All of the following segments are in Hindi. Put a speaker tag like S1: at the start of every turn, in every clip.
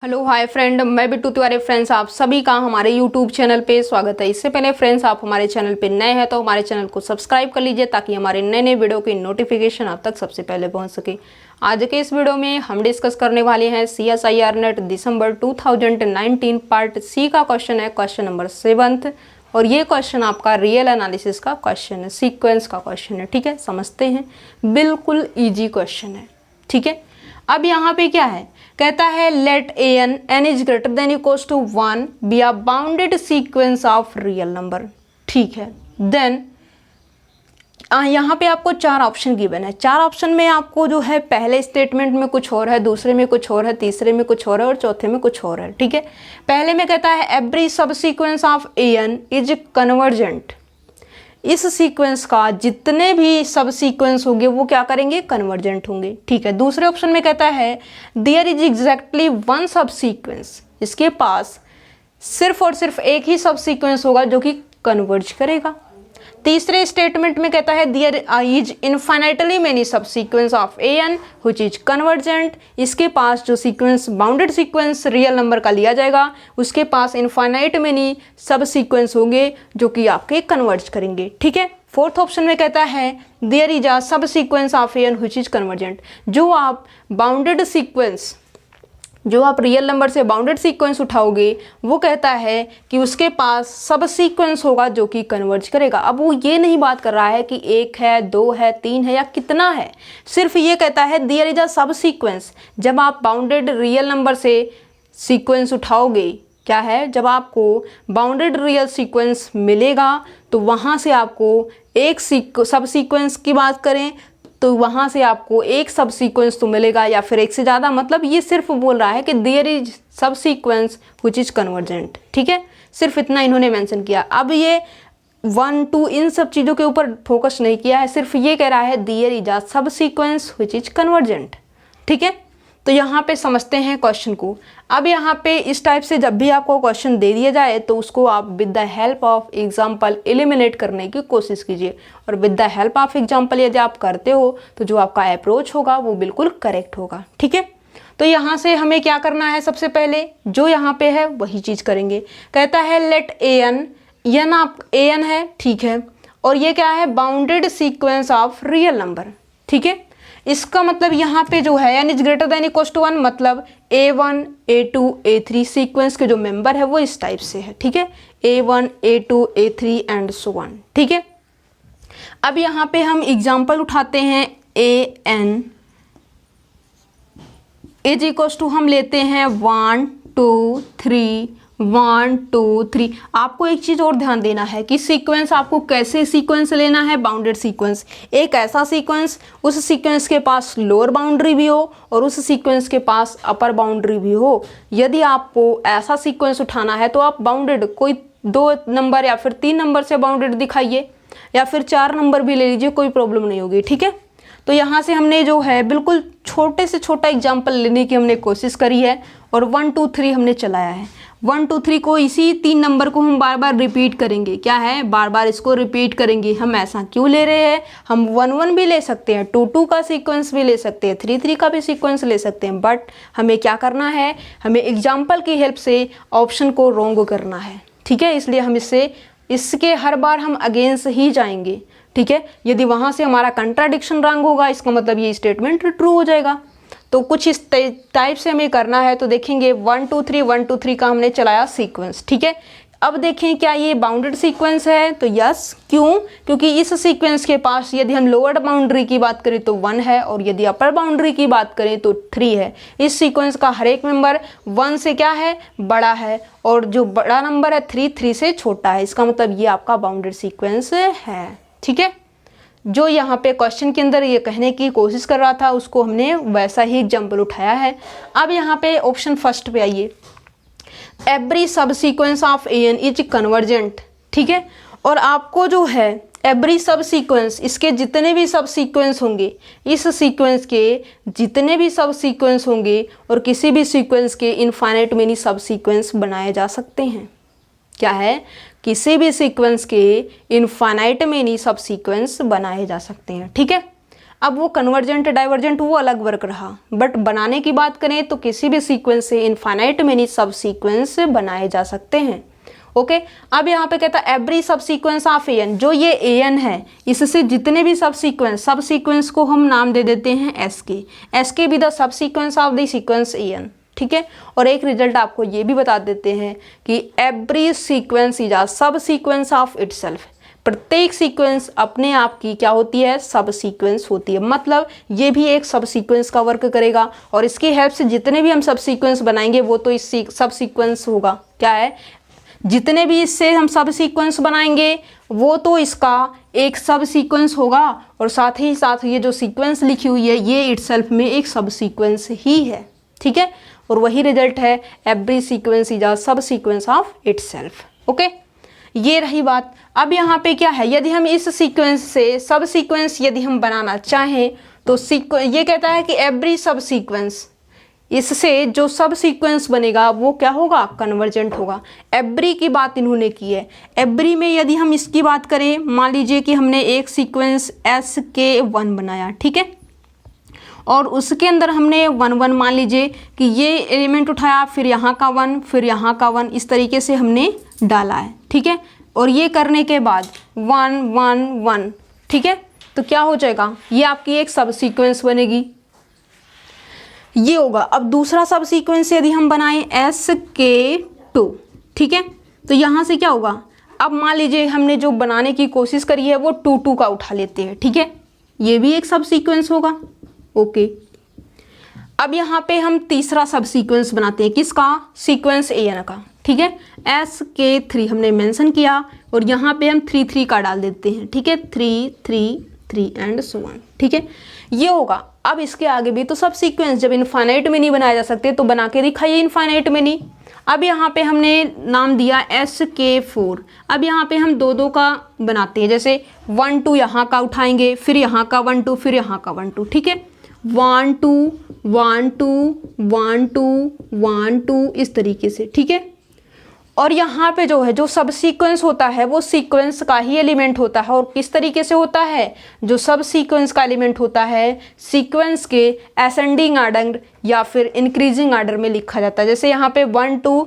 S1: हेलो हाय फ्रेंड, मैं बिट्टू तिवारी। फ्रेंड्स, आप सभी का हमारे यूट्यूब चैनल पे स्वागत है। इससे पहले फ्रेंड्स, आप हमारे चैनल पे नए हैं तो हमारे चैनल को सब्सक्राइब कर लीजिए ताकि हमारे नए नए वीडियो की नोटिफिकेशन आप तक सबसे पहले पहुंच सके। आज के इस वीडियो में हम डिस्कस करने वाले हैं CSIR नेट दिसंबर 2019 पार्ट सी का क्वेश्चन है, क्वेश्चन नंबर 7। और ये क्वेश्चन आपका रियल एनालिसिस का क्वेश्चन है, सीक्वेंस का क्वेश्चन है। ठीक है, समझते हैं। बिल्कुल ईजी क्वेश्चन है। ठीक है, अब यहाँ पे क्या है, कहता है let n is greater than equals to 1 be a bounded sequence of real number. ठीक है, देन यहाँ पे आपको 4 ऑप्शन गिवन है। 4 ऑप्शन में आपको जो है पहले स्टेटमेंट में कुछ और है, दूसरे में कुछ और है, तीसरे में कुछ और है और चौथे में कुछ और है। ठीक है, पहले में कहता है every subsequence of n is convergent. इस सीक्वेंस का जितने भी सब सीक्वेंस होंगे वो क्या करेंगे, कन्वर्जेंट होंगे। ठीक है, दूसरे ऑप्शन में कहता है देयर इज एग्जैक्टली वन सब सीक्वेंस। इसके पास सिर्फ और सिर्फ एक ही सब सीक्वेंस होगा जो कि कन्वर्ज करेगा। तीसरे स्टेटमेंट में कहता है there is infinitely many subsequence of n which is convergent. इसके पास जो sequence bounded sequence real number का लिया जाएगा उसके पास इनफाइनाइट मेनी सब सीक्वेंस होंगे जो कि आपके कन्वर्ज करेंगे। ठीक है, फोर्थ ऑप्शन में कहता है there is a subsequence of n which is convergent. जो आप बाउंडेड सीक्वेंस, जो आप रियल नंबर से बाउंडेड सीक्वेंस उठाओगे वो कहता है कि उसके पास सब सीक्वेंस होगा जो कि कन्वर्ज करेगा। अब वो ये नहीं बात कर रहा है कि 1 है, 2 है, 3 है या कितना है, सिर्फ ये कहता है देयर इज अ सब सीक्वेंस। जब आप बाउंडेड रियल नंबर से सीक्वेंस उठाओगे, क्या है, जब आपको बाउंडेड रियल सीक्वेंस मिलेगा तो वहाँ से आपको एक सब सीक्वेंस की बात करें तो वहाँ से आपको एक सब सीक्वेंस तो मिलेगा या फिर एक से ज़्यादा। मतलब ये सिर्फ बोल रहा है कि देयर इज सब सीक्वेंस व्हिच इज कन्वर्जेंट। ठीक है, सिर्फ इतना इन्होंने मेंशन किया। अब ये 1, 2 इन सब चीज़ों के ऊपर फोकस नहीं किया है, सिर्फ ये कह रहा है देयर इज अ सब सीक्वेंस व्हिच इज कन्वर्जेंट। ठीक है, तो यहाँ पे समझते हैं क्वेश्चन को। अब यहाँ पे इस टाइप से जब भी आपको क्वेश्चन दे दिया जाए तो उसको आप with the help of example eliminate करने की कोशिश कीजिए। और with the help of example यदि आप करते हो तो जो आपका अप्रोच होगा वो बिल्कुल करेक्ट होगा। ठीक है, तो यहाँ से हमें क्या करना है, सबसे पहले जो यहाँ पे है वही चीज़ करेंगे। कहता है लेट एन आप एन है, ठीक है, और ये क्या है, bounded sequence of real number. ठीक है, इसका मतलब यहाँ पे जो है n is greater than equals to 1, मतलब A1, A2, A3 सीक्वेंस के जो मेंबर है वो इस टाइप से है। ठीक है, A1, A2, A3 and so on. ठीक है, अब यहाँ पे हम एग्जांपल उठाते हैं AN इज इक्वल्स टू हम लेते हैं 1, 2, 3, 1, 2, 3। आपको एक चीज़ और ध्यान देना है कि सीक्वेंस आपको कैसे सीक्वेंस लेना है, बाउंडेड सीक्वेंस। एक ऐसा सीक्वेंस, उस सीक्वेंस के पास लोअर बाउंड्री भी हो और उस सीक्वेंस के पास अपर बाउंड्री भी हो। यदि आपको ऐसा सीक्वेंस उठाना है तो आप बाउंडेड कोई 2 नंबर या फिर 3 नंबर से बाउंडेड दिखाइए या फिर 4 नंबर भी ले लीजिए, कोई प्रॉब्लम नहीं होगी। ठीक है, तो यहाँ से हमने जो है बिल्कुल छोटे से छोटा एग्जाम्पल लेने की हमने कोशिश करी है और 1, 2, 3 हमने चलाया है। 1, 2, 3 को, इसी 3 नंबर को हम बार बार रिपीट करेंगे। क्या है, बार बार इसको रिपीट करेंगे। हम ऐसा क्यों ले रहे हैं, हम 1, 1 भी ले सकते हैं, 2, 2 का सीक्वेंस भी ले सकते हैं, 3, 3 का भी सीक्वेंस ले सकते हैं, बट हमें क्या करना है, हमें एग्जाम्पल की हेल्प से ऑप्शन को रॉन्ग करना है। ठीक है, इसलिए हम इसके हर बार हम अगेंस्ट ही जाएंगे। ठीक है, यदि वहाँ से हमारा कंट्राडिक्शन रॉन्ग होगा इसका मतलब ये स्टेटमेंट ट्रू हो जाएगा। तो कुछ इस टाइप से हमें करना है। तो देखेंगे 1, 2, 3, 1, 2, 3 का हमने चलाया सीक्वेंस। ठीक है, अब देखें क्या ये बाउंडेड सीक्वेंस है, तो यस। क्यों, क्योंकि इस सीक्वेंस के पास यदि हम लोअर बाउंड्री की बात करें तो 1 है और यदि अपर बाउंड्री की बात करें तो 3 है। इस सीक्वेंस का हर एक मेंबर 1 से क्या है, बड़ा है, और जो बड़ा नंबर है 3 से छोटा है। इसका मतलब ये आपका बाउंडेड सीक्वेंस है। ठीक है, जो यहाँ पे क्वेश्चन के अंदर ये कहने की कोशिश कर रहा था उसको हमने वैसा ही एग्जाम्पल उठाया है। अब यहाँ पे ऑप्शन फर्स्ट पे आइए, every subsequence of n is convergent. ठीक है, और आपको जो है एवरी सब सीक्वेंस, इसके जितने भी सब सीक्वेंस होंगे, इस सीक्वेंस के जितने भी सब सीक्वेंस होंगे और किसी भी सीक्वेंस के इनफाइनाइट मेनी सब सीक्वेंस बनाए जा सकते हैं। क्या है, किसी भी सीक्वेंस के इनफाइनाइट मेनी सब सीक्वेंस बनाए जा सकते हैं। ठीक है, अब वो कन्वर्जेंट डाइवर्जेंट वो अलग वर्क रहा, बट बनाने की बात करें तो किसी भी सीक्वेंस से इनफाइनाइट मेनी सब सीक्वेंस बनाए जा सकते हैं। ओके अब यहाँ पे कहता है every subsequence of N, जो ये एन है इससे जितने भी सब सीक्वेंस को हम नाम दे देते हैं S k be the subsequence of the sequence n. ठीक है, और एक रिजल्ट आपको ये भी बता देते हैं कि every sequence is a subsequence of itself, प्रत्येक सीक्वेंस अपने आप की क्या होती है, सब सीक्वेंस होती है। मतलब ये भी एक सब सीक्वेंस का वर्क करेगा और इसकी हेल्प से जितने भी हम सब सीक्वेंस बनाएंगे वो तो इस सब सीक्वेंस होगा, क्या है, जितने भी इससे हम सब सीक्वेंस बनाएंगे वो तो इसका एक सब सीक्वेंस होगा और साथ ही साथ ये जो सीक्वेंस लिखी हुई है ये इटसेल्फ में एक सब सीक्वेंस ही है। ठीक है, और वही रिजल्ट है every sequence is a subsequence of itself. Okay, ये रही बात। अब यहाँ पे क्या है, यदि हम इस सीक्वेंस से सब सीक्वेंस यदि हम बनाना चाहें तो ये कहता है कि एवरी सब सीक्वेंस, इससे जो सब सीक्वेंस बनेगा वो क्या होगा, कन्वर्जेंट होगा। एवरी की बात इन्होंने की है। एवरी में यदि हम इसकी बात करें, मान लीजिए कि हमने एक सीक्वेंस SK1 बनाया, ठीक है, और उसके अंदर हमने 1 1 मान लीजिए कि ये एलिमेंट उठाया, फिर यहाँ का 1 फिर यहाँ का 1, इस तरीके से हमने डाला है। ठीक है, और ये करने के बाद 1 1 1, ठीक है, तो क्या हो जाएगा, ये आपकी एक सब सीक्वेंस बनेगी, ये होगा। अब दूसरा सब सीक्वेंस यदि हम बनाएं SK2, ठीक है, तो यहाँ से क्या होगा, अब मान लीजिए हमने जो बनाने की कोशिश करी है वो 2 2 का उठा लेते हैं। ठीक है, ये भी एक सब सीक्वेंस होगा। ओके, अब यहाँ पे हम तीसरा सब सीक्वेंस बनाते हैं, किसका, सीक्वेंस AN का। ठीक है, SK3 हमने मेंशन किया और यहाँ पे हम 3 3 का डाल देते हैं। ठीक है, 3 3 3 एंड सो ऑन। ठीक है, ये होगा। अब इसके आगे भी तो सब सीक्वेंस जब इनफाइनाइट में नहीं बनाए जा सकते तो बना के दिखाइए इनफाइनाइट में नहीं। अब यहाँ पे हमने नाम दिया SK4। अब यहाँ पे हम 2 2 का बनाते हैं, जैसे 1 2 यहाँ का उठाएंगे, फिर यहाँ का 1 2, फिर यहाँ का 1 2। ठीक है, 1 2 1 2 1 2 1 2 इस तरीके से। ठीक है, और यहाँ पे जो है जो सब सीक्वेंस होता है वो सीक्वेंस का ही एलिमेंट होता है। और किस तरीके से होता है, जो सब सीक्वेंस का एलिमेंट होता है सीक्वेंस के असेंडिंग आर्डर या फिर इंक्रीजिंग आर्डर में लिखा जाता है। जैसे यहाँ पे 1 2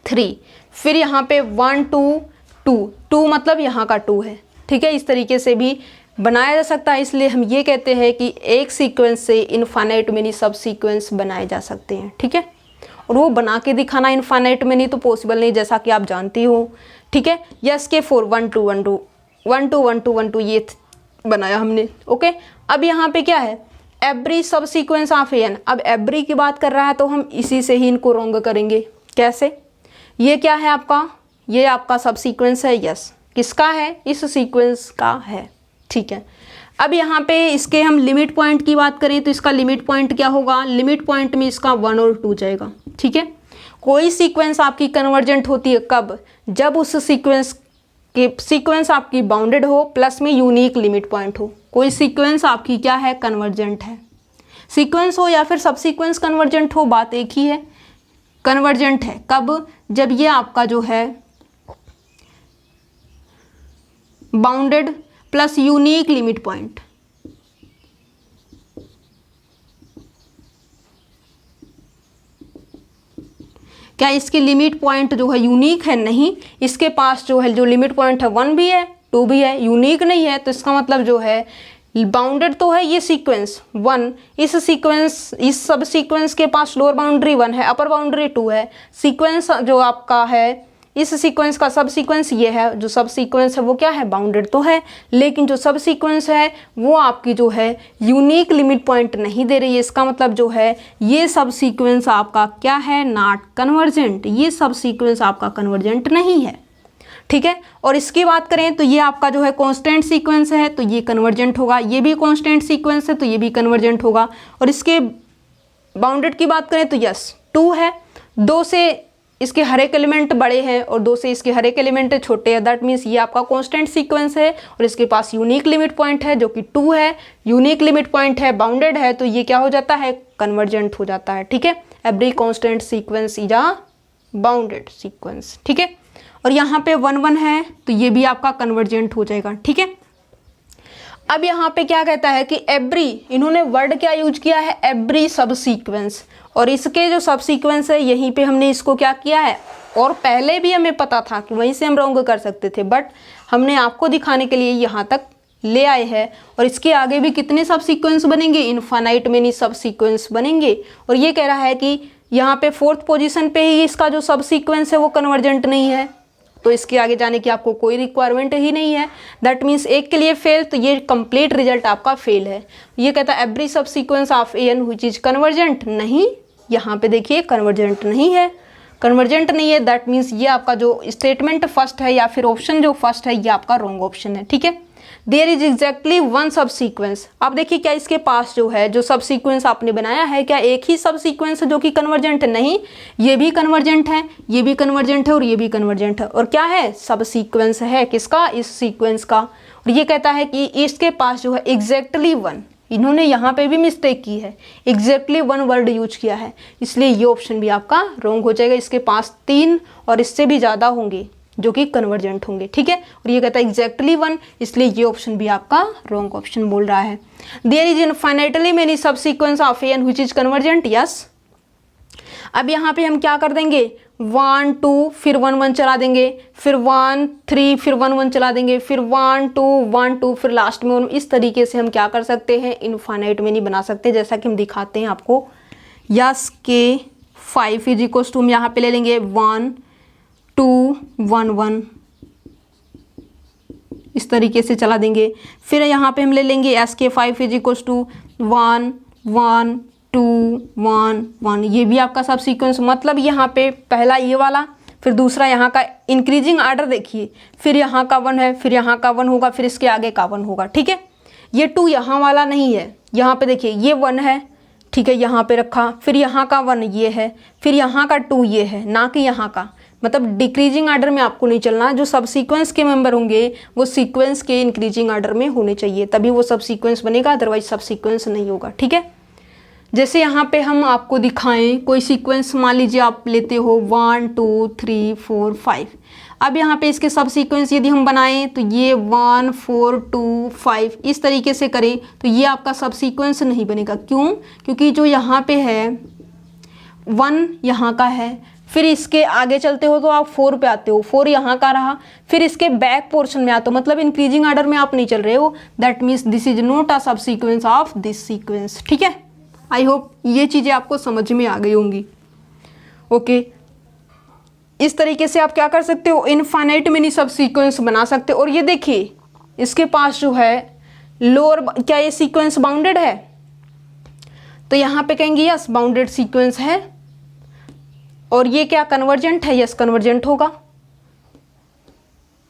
S1: 3, फिर यहाँ पे 1 2 2 2 मतलब यहाँ का 2 है। ठीक है, इस तरीके से भी बनाया जा सकता है। इसलिए हम ये कहते हैं कि एक सीक्वेंस से इनफाइनाइट मेनी सब सीक्वेंस बनाए जा सकते हैं। ठीक है, और वो बना के दिखाना इनफाइनाइट में नहीं तो पॉसिबल नहीं, जैसा कि आप जानती हो। ठीक है, SK4 1 2 1 2 1 2 1 2 1 2 ये बनाया हमने। ओके, अब यहाँ पे क्या है, every subsequence of AN। अब एवरी की बात कर रहा है तो हम इसी से ही इनको रोंग करेंगे। कैसे, ये क्या है आपका, ये आपका सब सीक्वेंस है। यस, किसका है, इस सीक्वेंस का है। ठीक है, अब यहाँ पे इसके हम लिमिट पॉइंट की बात करें तो इसका लिमिट पॉइंट क्या होगा, लिमिट पॉइंट में इसका 1 और 2 जाएगा। ठीक है, कोई सीक्वेंस आपकी कन्वर्जेंट होती है कब, जब उस सीक्वेंस आपकी बाउंडेड हो प्लस में यूनिक लिमिट पॉइंट हो। कोई सीक्वेंस आपकी क्या है, कन्वर्जेंट है। सीक्वेंस हो या फिर सब सीक्वेंस कन्वर्जेंट हो, बात एक ही है। कन्वर्जेंट है कब, जब ये आपका जो है bounded plus unique limit point, क्या इसकी लिमिट पॉइंट जो है यूनिक है, नहीं, इसके पास जो है जो लिमिट पॉइंट है 1 भी है 2 भी है, यूनिक नहीं है। तो इसका मतलब जो है बाउंडेड तो है ये सीक्वेंस 1, इस सब सीक्वेंस के पास लोअर बाउंड्री 1 है, अपर बाउंड्री 2 है। सीक्वेंस जो आपका है इस सीक्वेंस का सब सीक्वेंस ये है, जो सब सीक्वेंस है वो क्या है, बाउंडेड तो है, लेकिन जो सब सीक्वेंस है वो आपकी जो है यूनिक लिमिट पॉइंट नहीं दे रही है। इसका मतलब जो है ये सब सीक्वेंस आपका क्या है, नॉट कन्वर्जेंट। ये सब सीक्वेंस आपका कन्वर्जेंट नहीं है। ठीक है, और इसकी बात करें तो ये आपका जो है कांस्टेंट सीक्वेंस है तो ये कन्वर्जेंट होगा, ये भी कांस्टेंट सीक्वेंस है तो ये भी कन्वर्जेंट होगा। और इसके बाउंडेड की बात करें तो यस 2 है, 2 से इसके हर एक एलिमेंट बड़े हैं और 2 से इसके हर एक एलिमेंट छोटे हैं। दैट मीन्स ये आपका कांस्टेंट सीक्वेंस है और इसके पास यूनिक लिमिट पॉइंट है जो कि 2 है, यूनिक लिमिट पॉइंट है, बाउंडेड है, तो ये क्या हो जाता है, कन्वर्जेंट हो जाता है। ठीक है, every constant sequence is a bounded sequence. ठीक है, और यहाँ पे 1 1 है तो ये भी आपका कन्वर्जेंट हो जाएगा। ठीक है, अब यहाँ पे क्या कहता है कि एवरी, इन्होंने वर्ड क्या यूज किया है, एवरी सब सीक्वेंस, और इसके जो सब सीक्वेंस है यहीं पे हमने इसको क्या किया है, और पहले भी हमें पता था कि वहीं से हम रॉन्ग कर सकते थे, बट हमने आपको दिखाने के लिए यहाँ तक ले आए हैं। और इसके आगे भी कितने सब सीक्वेंस बनेंगे, इनफाइनाइट मेनी सब सीक्वेंस बनेंगे। और ये कह रहा है कि यहाँ पे 4th पोजीशन पे ही इसका जो सब सीक्वेंस है वो कन्वर्जेंट नहीं है, तो इसके आगे जाने की आपको कोई रिक्वायरमेंट ही नहीं है। दैट मीन्स एक के लिए फेल, तो ये कंप्लीट रिजल्ट आपका फेल है। ये कहता है every subsequence of a n which is convergent, नहीं, यहाँ पे देखिए कन्वर्जेंट नहीं है, कन्वर्जेंट नहीं है। दैट मीन्स ये आपका जो स्टेटमेंट फर्स्ट है या फिर ऑप्शन जो फर्स्ट है ये आपका रॉन्ग ऑप्शन है, ठीक है। देयर इज एग्जैक्टली वन सब सीक्वेंस, अब देखिए क्या इसके पास जो है जो सब सीक्वेंस आपने बनाया है, क्या एक ही सब सीक्वेंस है जो कि कन्वर्जेंट है, नहीं, ये भी कन्वर्जेंट है, ये भी कन्वर्जेंट है और ये भी कन्वर्जेंट है। और क्या है, सब सीक्वेंस है किसका, इस सीक्वेंस का। और ये कहता है कि इसके पास जो है एग्जैक्टली वन, इन्होंने यहाँ पे भी मिस्टेक की है, एग्जैक्टली वन वर्ड यूज किया है, इसलिए ये ऑप्शन भी आपका रॉन्ग हो जाएगा। इसके पास 3 और इससे भी ज़्यादा होंगे जो कि कन्वर्जेंट होंगे, ठीक है। और ये कहता है एग्जैक्टली वन, इसलिए ये ऑप्शन भी आपका रॉन्ग ऑप्शन बोल रहा है। There is infinitely many subsequence of a n which is convergent, yes. अब यहाँ पे हम क्या कर देंगे, 1 2 फिर 1 1 चला देंगे, फिर 1 3 फिर 1 1 चला देंगे, फिर 1 2 1 2 फिर लास्ट में 1। इस तरीके से हम क्या कर सकते हैं, इनफाइनाइट मेनी बना सकते हैं, जैसा कि हम दिखाते हैं आपको। यस के 5 इज इक्वल्स टू हम यहाँ पे ले लेंगे 1 2 1 1, इस तरीके से चला देंगे। फिर यहाँ पे हम ले लेंगे एस के 5 इज इक्वल्स टू 1 1 2 1 1, ये भी आपका सब सीक्वेंस, मतलब यहाँ पे पहला ये वाला, फिर दूसरा यहाँ का इंक्रीजिंग आर्डर देखिए, फिर यहाँ का 1 है, फिर यहाँ का 1 होगा, फिर इसके आगे का 1 होगा, ठीक है। ये 2 यहाँ वाला नहीं है, यहाँ पे देखिए ये 1 है, ठीक है, यहाँ पे रखा, फिर यहाँ का 1 ये है, फिर यहाँ का 2 ये है, ना कि यहाँ का, मतलब डिक्रीजिंग आर्डर में आपको नहीं चलना। जो सब सीक्वेंस के मेंबर होंगे वो सीक्वेंस के इंक्रीजिंग आर्डर में होने चाहिए, तभी वो सब सीक्वेंस बनेगा, अदरवाइज सब सीक्वेंस नहीं होगा, ठीक है। जैसे यहाँ पे हम आपको दिखाएं कोई सीक्वेंस, मान लीजिए आप लेते हो 1 2 3 4 5, अब यहाँ पे इसके सब सीक्वेंस यदि हम बनाएं तो ये 1 4 2 5 इस तरीके से करें तो ये आपका सब सीक्वेंस नहीं बनेगा। क्यों? क्योंकि जो यहाँ पे है 1 यहाँ का है, फिर इसके आगे चलते हो तो आप 4 पे आते हो, 4 यहाँ का रहा, फिर इसके बैक पोर्शन में आते हो, मतलब इंक्रीजिंग ऑर्डर में आप नहीं चल रहे हो। That means this is not a subsequence of this sequence, ठीक है। आई होप ये चीज़ें आपको समझ में आ गई होंगी। ओके, इस तरीके से आप क्या कर सकते हो, इनफाइनाइट मेनी सब सीक्वेंस बना सकते हो। और ये देखिए इसके पास जो है लोअर, क्या ये सीक्वेंस बाउंडेड है? तो यहाँ पे कहेंगे यस बाउंडेड सीक्वेंस है। और ये क्या कन्वर्जेंट है? यस कन्वर्जेंट होगा।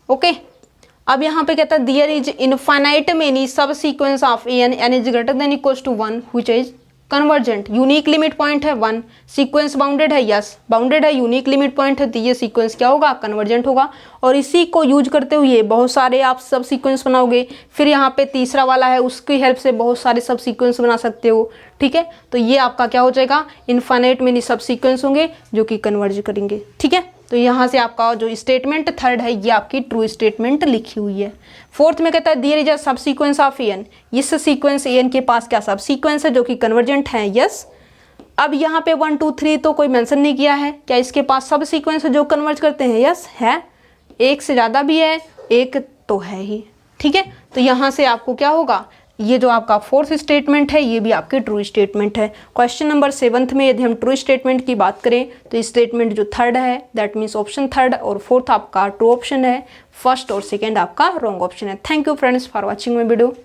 S1: ओके, अब यहाँ पे कहता है there is infinite many subsequence of n is greater than equals to 1 which is convergent. Unique limit point है 1, सीक्वेंस बाउंडेड है, यस बाउंडेड है, यूनिक लिमिट पॉइंट है, तो ये सीक्वेंस क्या होगा? कन्वर्जेंट होगा। और इसी को यूज करते हुए बहुत सारे आप सब सीक्वेंस बनाओगे। फिर यहाँ पे तीसरा वाला है, उसकी हेल्प से बहुत सारे सब सीक्वेंस बना सकते हो, ठीक है। तो ये आपका क्या हो जाएगा? इनफाइनाइट मेनी सब सीक्वेंस होंगे जो कि कन्वर्ज करेंगे, ठीक है। तो यहाँ से आपका जो स्टेटमेंट थर्ड है ये आपकी ट्रू स्टेटमेंट लिखी हुई है। फोर्थ में कहता है there is a subsequence of N, इस सीक्वेंस एन के पास क्या सब सीक्वेंस है जो कि कन्वर्जेंट है, यस। अब यहाँ पे 1 2 3 तो कोई मेंशन नहीं किया है, क्या इसके पास सब सीक्वेंस है जो कन्वर्ज करते हैं? यस है, एक से ज़्यादा भी है, एक तो है ही, ठीक है। तो यहाँ से आपको क्या होगा, ये जो आपका फोर्थ स्टेटमेंट है ये भी आपकी ट्रू स्टेटमेंट है। क्वेश्चन नंबर 7 में यदि हम ट्रू स्टेटमेंट की बात करें तो स्टेटमेंट जो थर्ड है दैट मीन्स ऑप्शन थर्ड, और फोर्थ आपका ट्रू ऑप्शन है, फर्स्ट और सेकेंड आपका रॉन्ग ऑप्शन है। Thank you friends for watching my video.